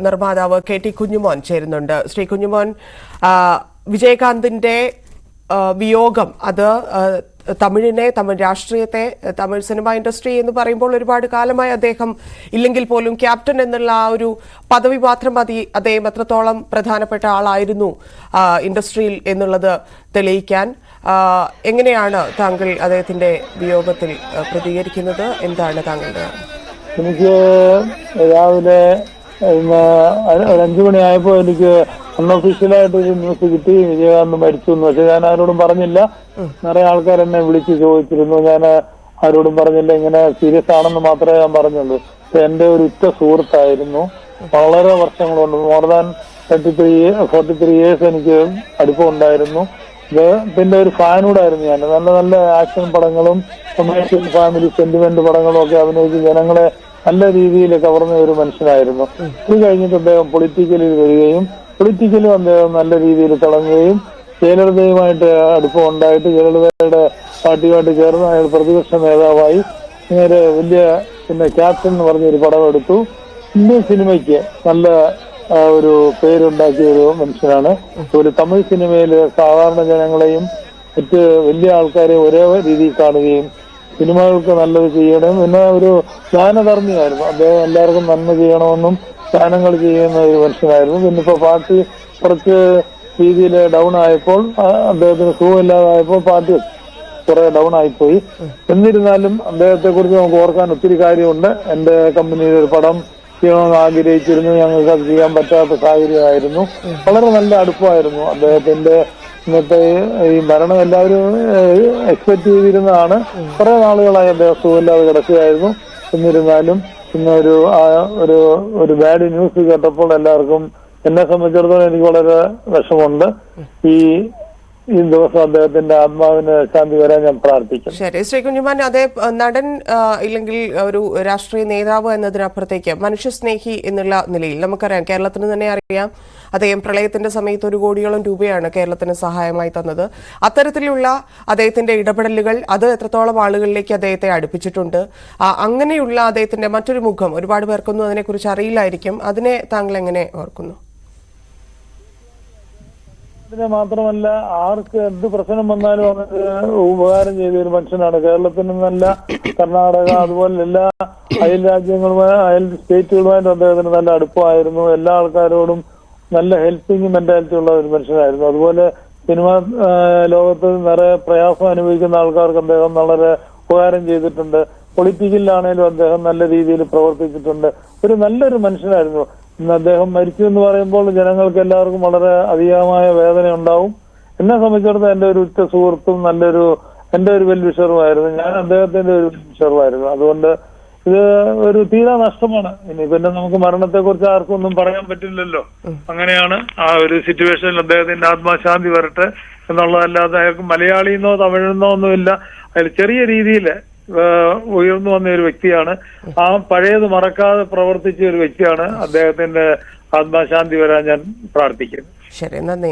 നിർമ്മാതാവ് KT കുഞ്ഞുമോൻ ചേരുന്നുണ്ട്. ശ്രീ കുഞ്ഞുമോൻ, വിജയകാന്തിന്റെ വിയോഗം അത് തമിഴിനെ, തമിഴ് രാഷ്ട്രീയത്തെ, തമിഴ് സിനിമ ഇൻഡസ്ട്രി എന്ന് പറയുമ്പോൾ ഒരുപാട് കാലമായി അദ്ദേഹം ഇല്ലെങ്കിൽ പോലും ക്യാപ്റ്റൻ എന്നുള്ള ആ ഒരു പദവി മാത്രം മതി അദ്ദേഹം എത്രത്തോളം പ്രധാനപ്പെട്ട ആളായിരുന്നു ഇൻഡസ്ട്രിയിൽ എന്നുള്ളത് തെളിയിക്കാൻ. എങ്ങനെയാണ് താങ്കൾ അദ്ദേഹത്തിന്റെ വിയോഗത്തിൽ പ്രതികരിക്കുന്നത്? എന്താണ് താങ്കളുടെ? എനിക്ക് രാവിലെ 5 മണിയായപ്പോൾ എനിക്ക് അൺഒഫീഷ്യലായിട്ട് ഒരു ന്യൂസ് കിട്ടി, വിജയകാന്ത് മരിച്ചു എന്ന്. പക്ഷെ ഞാൻ ആരോടും പറഞ്ഞില്ല. നിറയെ ആൾക്കാർ എന്നെ വിളിച്ച് ചോദിച്ചിരുന്നു. ഞാൻ ആരോടും പറഞ്ഞില്ല. ഇങ്ങനെ സീരിയസ് ആണെന്ന് മാത്രമേ ഞാൻ പറഞ്ഞുള്ളൂ. എന്റെ ഒരു ഉറ്റ സുഹൃത്തായിരുന്നു. വളരെ വർഷങ്ങൾ കൊണ്ട് മോർ ദാൻ 43 ഇയേഴ്സ് എനിക്ക് അടുപ്പം ഉണ്ടായിരുന്നു. പിന്നെ ഒരു ഫാനൂടായിരുന്നു ഞാൻ. നല്ല നല്ല ആക്ഷൻ പടങ്ങളും കൊമേഴ്ഷ്യൽ ഫാമിലി സെന്റിമെന്റ് പടങ്ങളും ഒക്കെ അഭിനയിച്ച് ജനങ്ങളെ നല്ല രീതിയിൽ കവർന്ന ഒരു മനുഷ്യനായിരുന്നു. ഇത് കഴിഞ്ഞിട്ട് അദ്ദേഹം പൊളിറ്റിക്കലിൽ വരികയും പൊളിറ്റിക്കലും അദ്ദേഹം നല്ല രീതിയിൽ തിളങ്ങുകയും ജയലളിതയുമായിട്ട് അടുപ്പം ഉണ്ടായിട്ട് ജയലളിതയുടെ പാർട്ടിയുമായിട്ട് ചേർന്ന് അയാൾ പ്രതിപക്ഷ നേതാവായി നേരെ വലിയ ക്യാപ്റ്റൻ എന്ന് പറഞ്ഞൊരു പടം എടുത്തു. ഇന്ത്യൻ സിനിമയ്ക്ക് നല്ല ഒരു പേരുണ്ടാക്കിയ ഒരു മനുഷ്യനാണ്. ഒരു തമിഴ് സിനിമയിൽ സാധാരണ ജനങ്ങളെയും മറ്റ് വലിയ ആൾക്കാരെയും ഒരേ രീതിയിൽ കാണുകയും സിനിമകൾക്ക് നല്ലത് ചെയ്യണം. പിന്നെ ഒരു ദാനധർമ്മിയായിരുന്നു അദ്ദേഹം. എല്ലാവർക്കും നന്മ ചെയ്യണമെന്നും ദാനങ്ങൾ ചെയ്യുന്ന ഒരു മനുഷ്യനായിരുന്നു. പിന്നെ ഇപ്പൊ പാർട്ടി കുറച്ച് രീതിയിൽ ഡൗൺ ആയപ്പോൾ, അദ്ദേഹത്തിന് സുഖമില്ലാതായപ്പോൾ പാർട്ടി കുറെ ഡൗൺ ആയിപ്പോയി. എന്നിരുന്നാലും അദ്ദേഹത്തെ കുറിച്ച് നമുക്ക് ഓർക്കാൻ ഒത്തിരി കാര്യമുണ്ട്. എന്റെ കമ്പനിയിൽ ഒരു പടം ചെയ്യണമെന്ന് ആഗ്രഹിച്ചിരുന്നു. ഞങ്ങൾക്ക് അത് ചെയ്യാൻ പറ്റാത്ത സാഹചര്യമായിരുന്നു. വളരെ നല്ല അടുപ്പമായിരുന്നു അദ്ദേഹത്തിന്റെ. ഇന്നത്തെ ഈ മരണം എല്ലാവരും എക്സ്പെക്ട് ചെയ്തിരുന്നതാണ്. കുറെ നാളുകളായി അദ്ദേഹം സുഖമില്ലാതെ കിടക്കുകയായിരുന്നു. എന്നിരുന്നാലും ഇന്ന് ഒരു ബാഡ് ന്യൂസ് കേട്ടപ്പോൾ എല്ലാവർക്കും, എന്നെ സംബന്ധിച്ചിടത്തോളം എനിക്ക് വളരെ വിഷമമുണ്ട്. ഈ ദിവസം അദ്ദേഹത്തിന്റെ ആത്മാവിന് ശാന്തി വരാൻ ഞാൻ പ്രാർത്ഥിക്കും. ശരി ശ്രീ കുഞ്ഞുമോൻ, അതേ നടൻ ഇല്ലെങ്കിൽ ഒരു രാഷ്ട്രീയ നേതാവ് എന്നതിനപ്പുറത്തേക്ക് മനുഷ്യസ്നേഹി എന്നുള്ള നിലയിൽ നമുക്കറിയാം, കേരളത്തിന് തന്നെ അറിയാം, അദ്ദേഹം പ്രളയത്തിന്റെ സമയത്ത് 1 കോടിയോളം രൂപയാണ് കേരളത്തിന് സഹായമായി തന്നത്. അത്തരത്തിലുള്ള അദ്ദേഹത്തിന്റെ ഇടപെടലുകൾ അത് എത്രത്തോളം ആളുകളിലേക്ക് അദ്ദേഹത്തെ അടുപ്പിച്ചിട്ടുണ്ട്? അങ്ങനെയുള്ള അദ്ദേഹത്തിന്റെ മറ്റൊരു മുഖം ഒരുപാട് പേർക്കൊന്നും അതിനെക്കുറിച്ച് അറിയില്ലായിരിക്കും. അതിനെ താങ്കൾ എങ്ങനെ ഓർക്കുന്നു? ഇതിനെ മാത്രമല്ല, ആർക്ക് എന്ത് പ്രശ്നം വന്നാലും അവർക്ക് ഉപകാരം ചെയ്ത ഒരു മനുഷ്യനാണ്. കേരളത്തിൽ നിന്നല്ല, കർണാടക അതുപോലെ എല്ലാ അയൽ രാജ്യങ്ങളുമായി, അയൽ സ്റ്റേറ്റുകളുമായിട്ട് അദ്ദേഹത്തിന് നല്ല അടുപ്പമായിരുന്നു. എല്ലാ ആൾക്കാരോടും നല്ല ഹെൽപ്പിംഗ് മെന്റാലിറ്റി ഉള്ള ഒരു മനുഷ്യനായിരുന്നു. അതുപോലെ സിനിമ ലോകത്ത് നിറയെ പ്രയാസം അനുഭവിക്കുന്ന ആൾക്കാർക്ക് അദ്ദേഹം വളരെ ഉപകാരം ചെയ്തിട്ടുണ്ട്. പൊളിറ്റിക്കലിലാണേലും അദ്ദേഹം നല്ല രീതിയിൽ പ്രവർത്തിച്ചിട്ടുണ്ട്. ഒരു നല്ലൊരു മനുഷ്യനായിരുന്നു. ഇന്ന് അദ്ദേഹം മരിച്ചു എന്ന് പറയുമ്പോൾ ജനങ്ങൾക്ക് എല്ലാവർക്കും വളരെ അധികമായ വേദന ഉണ്ടാവും. എന്നെ സംബന്ധിച്ചിടത്തോളം എന്റെ ഒരു ഉറ്റ സുഹൃത്തും എന്റെ ഒരു വെൽവിഷറുമായിരുന്നു. ഞാൻ അദ്ദേഹത്തിന്റെ ഒരു വെൽവിഷറുമായിരുന്നു. അതുകൊണ്ട് ഇത് ഒരു തീരാ നഷ്ടമാണ്. ഇനി പിന്നെ നമുക്ക് മരണത്തെ കുറിച്ച് ആർക്കും ഒന്നും പറയാൻ പറ്റില്ലല്ലോ. അങ്ങനെയാണ് ആ ഒരു സിറ്റുവേഷനിൽ അദ്ദേഹത്തിന്റെ ആത്മാശാന്തി വരട്ടെ എന്നുള്ളതല്ലാതെ അയാൾക്ക് മലയാളിന്നോ തമിഴെന്നോ ഒന്നുമില്ല. അയാൾ ചെറിയ രീതിയിൽ ഉയർന്നു വന്ന ഒരു വ്യക്തിയാണ്. ആ പഴയത് മറക്കാതെ പ്രവർത്തിച്ച ഒരു വ്യക്തിയാണ്. അദ്ദേഹത്തിന്റെ ആത്മാശാന്തി വരാൻ ഞാൻ പ്രാർത്ഥിക്കുന്നു. ശരി, നന്ദി.